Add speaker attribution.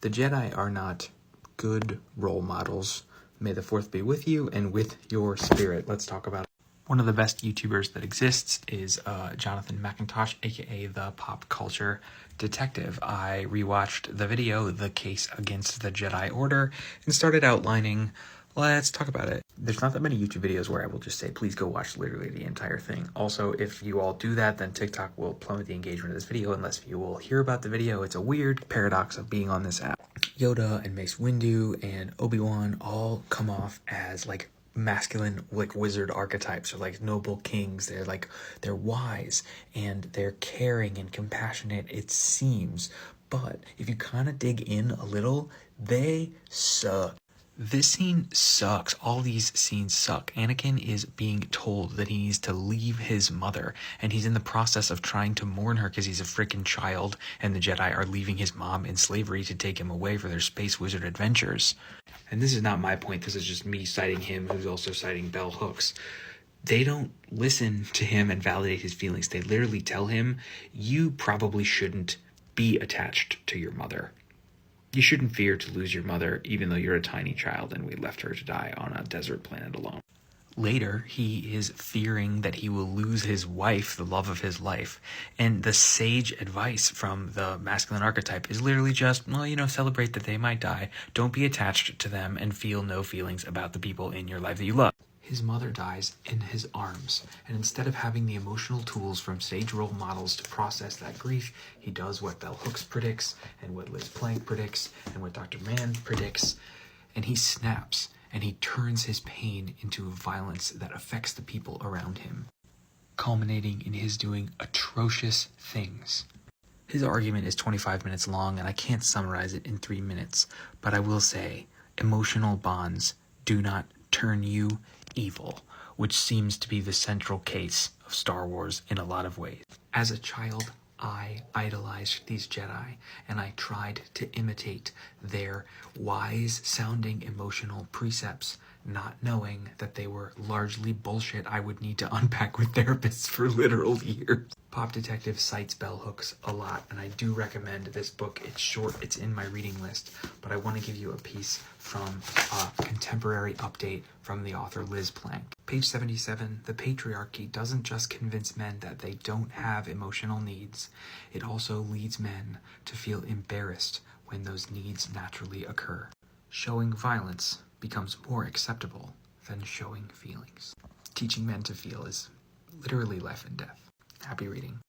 Speaker 1: The Jedi are not good role models. May the Fourth be with you and with your spirit. Let's talk about it. One of the best YouTubers that exists is Jonathan McIntosh, aka the Pop Culture Detective. I rewatched the video, The Case Against the Jedi Order, and started outlining, let's talk about it. There's not that many YouTube videos where I will just say, please go watch literally the entire thing. Also, if you all do that, then TikTok will plummet the engagement of this video unless you will hear about the video. It's a weird paradox of being on this app. Yoda and Mace Windu and Obi-Wan all come off as like masculine, like wizard archetypes, or like noble kings. They're wise and they're caring and compassionate, it seems, but if you kind of dig in a little, they suck. This scene sucks. All these scenes suck. Anakin is being told that he needs to leave his mother, and he's in the process of trying to mourn her because he's a freaking child, and the Jedi are leaving his mom in slavery to take him away for their space wizard adventures. And this is not my point. This is just me citing him, who's also citing bell hooks. They don't listen to him and validate his feelings. They literally tell him, you probably shouldn't be attached to your mother. You shouldn't fear to lose your mother, even though you're a tiny child and we left her to die on a desert planet alone. Later, he is fearing that he will lose his wife, the love of his life. And the sage advice from the masculine archetype is literally just, well, celebrate that they might die. Don't be attached to them and feel no feelings about the people in your life that you love. His mother dies in his arms, and instead of having the emotional tools from sage role models to process that grief, he does what Bell Hooks predicts, and what Liz Plank predicts, and what Dr. Mann predicts, and he snaps, and he turns his pain into violence that affects the people around him, culminating in his doing atrocious things. His argument is 25 minutes long, and I can't summarize it in 3 minutes, but I will say, emotional bonds do not turn you evil, which seems to be the central case of Star Wars in a lot of ways. As a child, I idolized these Jedi, and I tried to imitate their wise-sounding emotional precepts, not knowing that they were largely bullshit I would need to unpack with therapists for literal years. Pop Detective cites bell hooks a lot, and I do recommend this book. It's short, it's in my reading list, but I want to give you a piece from a contemporary update from the author Liz Plank. Page 77, the patriarchy doesn't just convince men that they don't have emotional needs, it also leads men to feel embarrassed when those needs naturally occur. Showing violence becomes more acceptable than showing feelings. Teaching men to feel is literally life and death. Happy reading.